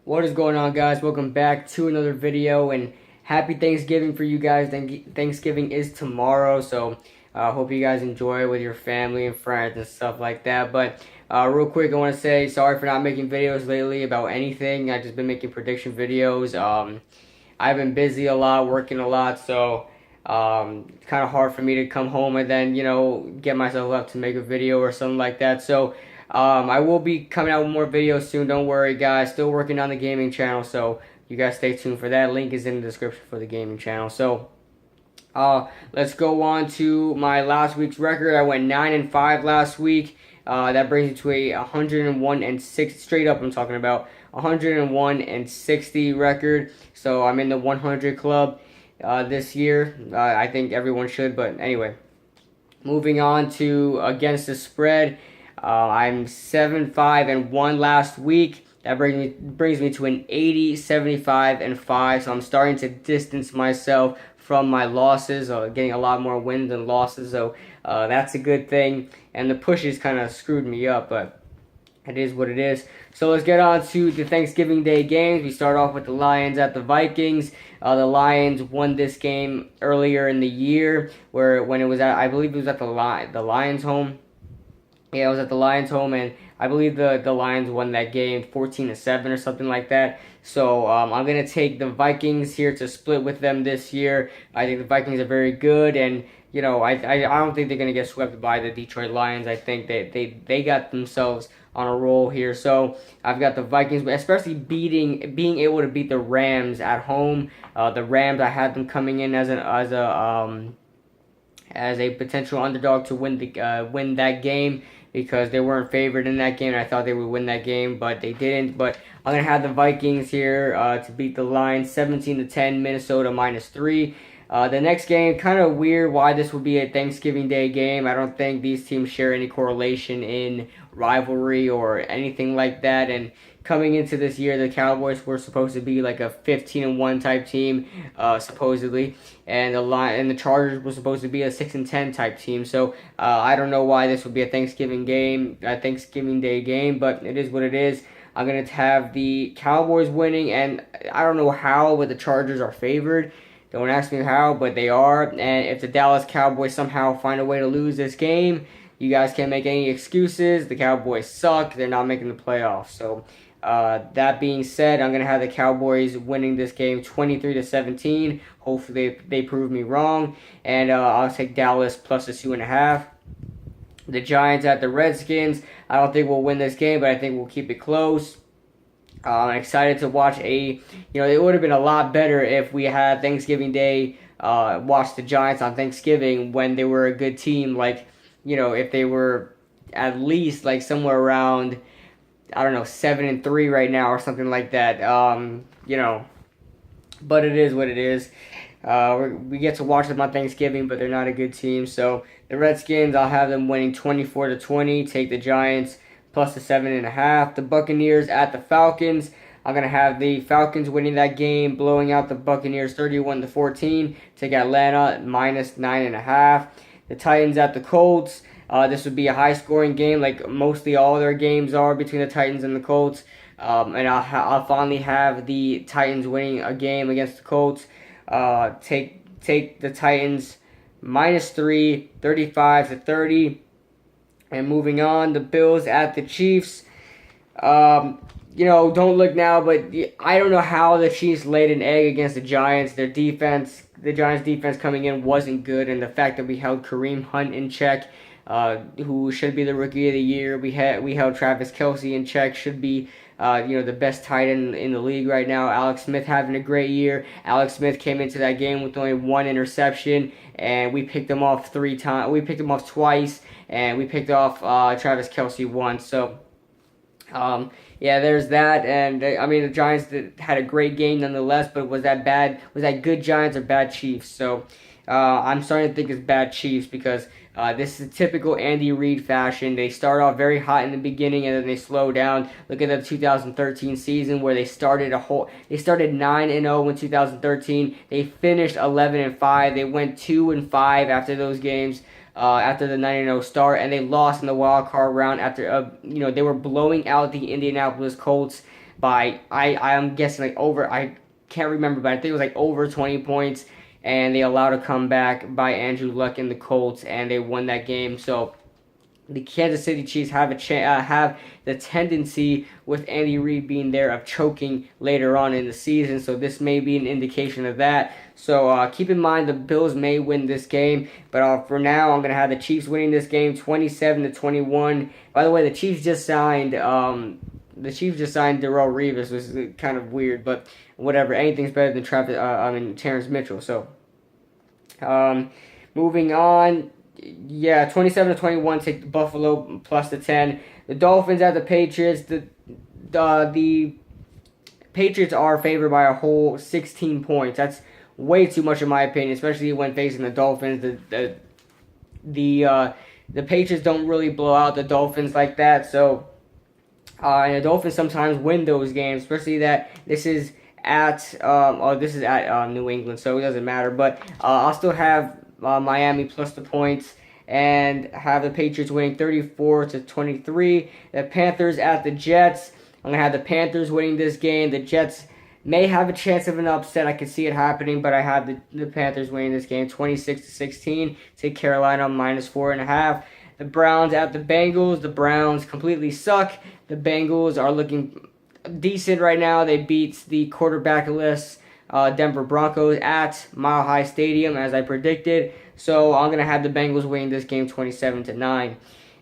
What is going on, guys? Welcome back to another video, and happy Thanksgiving for you guys. Thanksgiving is tomorrow, so hope you guys enjoy it with your family and friends and stuff like that. But real quick, I want to say sorry for not making videos lately about anything. I've just been making prediction videos. I've been busy a lot, working a lot, so it's kind of hard for me to come home and then, get myself up to make a video or something like that. So I will be coming out with more videos soon. Don't worry, guys. Still working on the gaming channel, so you guys stay tuned for that. Link is in the description for the gaming channel. So let's go on to my last week's record. I went 9-5 last week. That brings me to a 101-6 straight up. I'm talking about 101-60 record. So I'm in the 100 club this year. I think everyone should, but anyway. Moving on to against the spread. I'm 7-5-1 last week. That brings me to an 80-75-5. So I'm starting to distance myself from my losses, getting a lot more wins than losses. So that's a good thing. And the pushes kind of screwed me up, but it is what it is. So let's get on to the Thanksgiving Day games. We start off with the Lions at the Vikings. The Lions won this game earlier in the year, when it was at, I believe it was at the Lions home. Yeah, it was at the Lions home, and I believe the Lions won that game 14-7 or something like that. So I'm going to take the Vikings here to split with them this year. I think the Vikings are very good, and I don't think they're going to get swept by the Detroit Lions. I think they got themselves on a roll here. So I've got the Vikings, especially being able to beat the Rams at home. The Rams, I had them coming in as a potential underdog to win that game, because they weren't favored in that game, and I thought they would win that game, but they didn't. But I'm going to have the Vikings here to beat the Lions 17-10, Minnesota -3. The next game, kind of weird why this would be a Thanksgiving Day game. I don't think these teams share any correlation in rivalry or anything like that. And coming into this year, the Cowboys were supposed to be like a 15-1 type team, supposedly, and the Chargers were supposed to be a 6-10 type team. So I don't know why this would be a Thanksgiving Day game, but it is what it is. I'm gonna have the Cowboys winning, and I don't know how, but the Chargers are favored. Don't ask me how, but they are. And if the Dallas Cowboys somehow find a way to lose this game, you guys can't make any excuses. The Cowboys suck. They're not making the playoffs. So that being said, I'm going to have the Cowboys winning this game 23-17. Hopefully they prove me wrong. And I'll take Dallas plus a 2.5. The Giants at the Redskins. I don't think we'll win this game, but I think we'll keep it close. I'm excited to watch it would have been a lot better if we had Thanksgiving Day, watch the Giants on Thanksgiving when they were a good team. Like, if they were at least like somewhere around, I don't know, 7-3 right now or something like that. But it is what it is. We get to watch them on Thanksgiving, but they're not a good team. So the Redskins, I'll have them winning 24-20. Take the Giants plus the 7.5. The Buccaneers at the Falcons. I'm going to have the Falcons winning that game, blowing out the Buccaneers 31-14. Take Atlanta minus 9.5. The Titans at the Colts. This would be a high-scoring game, like mostly all their games are between the Titans and the Colts. And I'll finally have the Titans winning a game against the Colts. Take the Titans -3, 35-30. And moving on, the Bills at the Chiefs. Don't look now, but I don't know how the Chiefs laid an egg against the Giants. The Giants' defense coming in wasn't good, and the fact that we held Kareem Hunt in check, who should be the Rookie of the Year. We held Travis Kelce in check, should be the best tight end in the league right now. Alex Smith having a great year. Alex Smith came into that game with only 1 interception, and we picked him off 3 times. We picked him off twice, and we picked off Travis Kelce once. So there's that. And the Giants had a great game nonetheless, but was that bad? Was that good Giants or bad Chiefs? So I'm starting to think it's bad Chiefs, because this is a typical Andy Reid fashion. They start off very hot in the beginning, and then they slow down. Look at the 2013 season, where they started 9-0 in 2013. They finished 11-5. They went 2-5 after those games. after the 9-0 start, and they lost in the wild card round after they were blowing out the Indianapolis Colts by I'm guessing like over, I can't remember, but I think it was like over 20 points, and they allowed a comeback by Andrew Luck and the Colts, and they won that game. So the Kansas City Chiefs have have the tendency with Andy Reid being there of choking later on in the season, so this may be an indication of that. So keep in mind the Bills may win this game, but for now I'm gonna have the Chiefs winning this game 27-21. By the way, the Chiefs just signed Darrelle Revis, which is kind of weird, but whatever. Anything's better than Terrence Mitchell. So moving on. Yeah, 27-21, take the Buffalo plus the 10. The Dolphins at the Patriots. The Patriots are favored by a whole 16 points. That's way too much in my opinion, especially when facing the Dolphins. The Patriots don't really blow out the Dolphins like that. So, and the Dolphins sometimes win those games, especially that this is at New England, so it doesn't matter. But I'll still have Miami plus the points and have the Patriots winning 34-23. The Panthers at the Jets. I'm going to have the Panthers winning this game. The Jets may have a chance of an upset. I can see it happening, but I have the Panthers winning this game 26-16. Take Carolina minus 4.5. The Browns at the Bengals. The Browns completely suck. The Bengals are looking decent right now. They beat the quarterbackless Denver Broncos at Mile High Stadium, as I predicted. So I'm going to have the Bengals winning this game 27-9.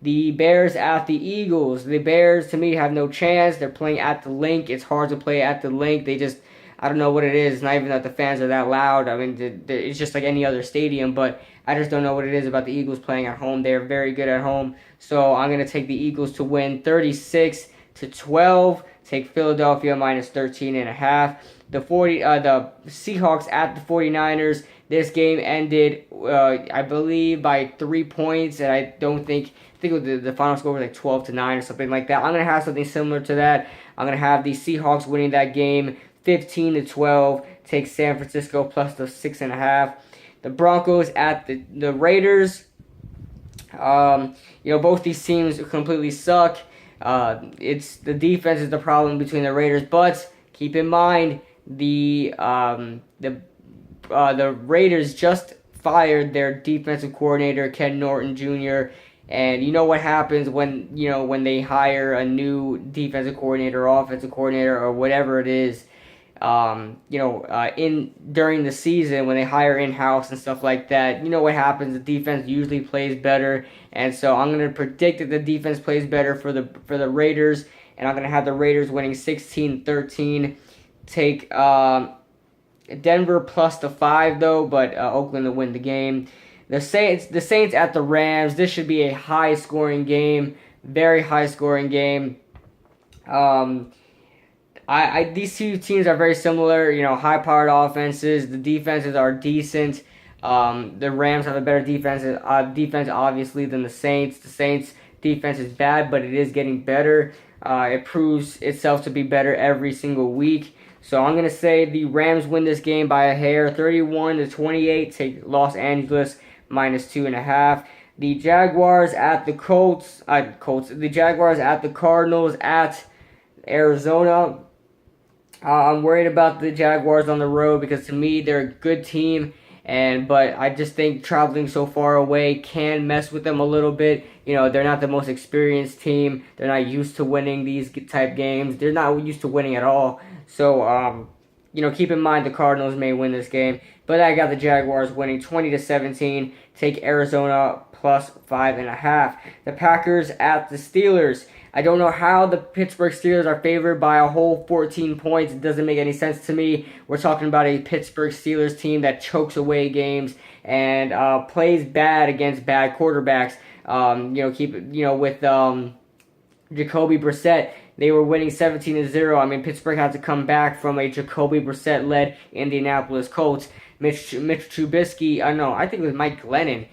The Bears at the Eagles. The Bears, to me, have no chance. They're playing at the Link. It's hard to play at the Link. I don't know what it is. It's not even that the fans are that loud. I mean, it's just like any other stadium, but I just don't know what it is about the Eagles playing at home. They're very good at home. So I'm going to take the Eagles to win 36-12. Take Philadelphia minus 13.5. The Seahawks at the 49ers. This game ended, I believe, by 3 points, and I think the final score was like 12-9 or something like that. I'm going to have something similar to that. I'm going to have the Seahawks winning that game 15-12. Take San Francisco plus the 6.5. The Broncos at the Raiders. Both these teams completely suck. It's the defense is the problem between the Raiders, but keep in mind the Raiders just fired their defensive coordinator Ken Norton Jr. And you know what happens when they hire a new defensive coordinator, or offensive coordinator, or whatever it is. During the season when they hire in-house and stuff like that, you know what happens? The defense usually plays better, and so I'm going to predict that the defense plays better for the Raiders, and I'm going to have the Raiders winning 16-13. Take Denver plus the 5 though, but Oakland to win the game. The Saints at the Rams. This should be a high-scoring game, very high-scoring game. These two teams are very similar, high-powered offenses. The defenses are decent. The Rams have a better defense obviously than the Saints. The Saints' defense is bad, but it is getting better. It proves itself to be better every single week. So I'm going to say the Rams win this game by a hair, 31-28. Take Los Angeles minus 2.5. The Jaguars at the Colts. The Jaguars at the Cardinals at Arizona. I'm worried about the Jaguars on the road because to me they're a good team, but I just think traveling so far away can mess with them a little bit. They're not the most experienced team. They're not used to winning these type games. They're not used to winning at all. So keep in mind the Cardinals may win this game, but I got the Jaguars winning 20-17. Take Arizona plus 5.5. The Packers at the Steelers. I don't know how the Pittsburgh Steelers are favored by a whole 14 points. It doesn't make any sense to me. We're talking about a Pittsburgh Steelers team that chokes away games and plays bad against bad quarterbacks. With Jacoby Brissett, they were winning 17-0. I mean, Pittsburgh had to come back from a Jacoby Brissett-led Indianapolis Colts. Mitch Trubisky, I think it was Mike Glennon.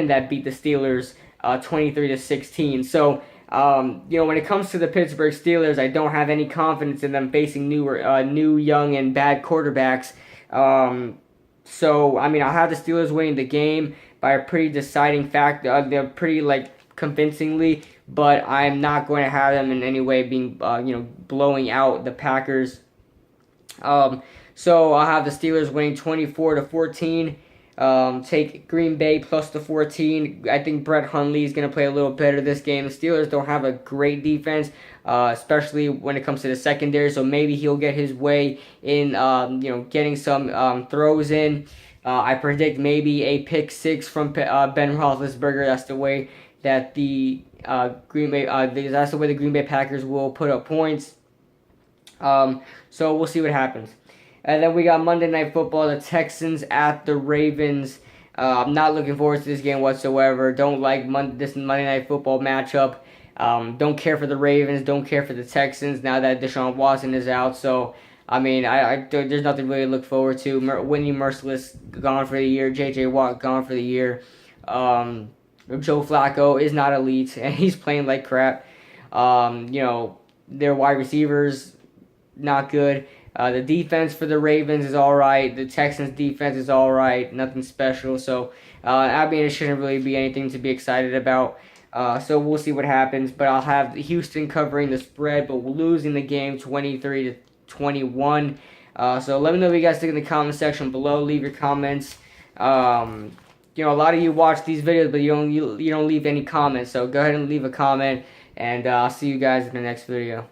That beat the Steelers 23-16. So, when it comes to the Pittsburgh Steelers, I don't have any confidence in them facing new, young, and bad quarterbacks. I'll have the Steelers winning the game, by a pretty deciding fact. They're pretty convincingly, but I'm not going to have them in any way being blowing out the Packers. So I'll have the Steelers winning 24-14. Take Green Bay plus the 14. I think Brett Hundley is going to play a little better this game. The Steelers don't have a great defense, especially when it comes to the secondary. So maybe he'll get his way in, getting some throws in. I predict maybe a pick six from Ben Roethlisberger. That's the way that the That's the way the Green Bay Packers will put up points. So we'll see what happens. And then we got Monday Night Football, the Texans at the Ravens. I'm not looking forward to this game whatsoever. Don't like this Monday Night Football matchup. Don't care for the Ravens. Don't care for the Texans now that Deshaun Watson is out. So, I mean, there's nothing really to look forward to. Whitney Merciless gone for the year. J.J. Watt gone for the year. Joe Flacco is not elite, and he's playing like crap. Their wide receivers, not good. The defense for the Ravens is all right. The Texans' defense is all right. Nothing special. So, it shouldn't really be anything to be excited about. So we'll see what happens. But I'll have Houston covering the spread, but losing the game 23-21. So let me know what you guys think in the comment section below. Leave your comments. A lot of you watch these videos, but you don't leave any comments. So go ahead and leave a comment, and I'll see you guys in the next video.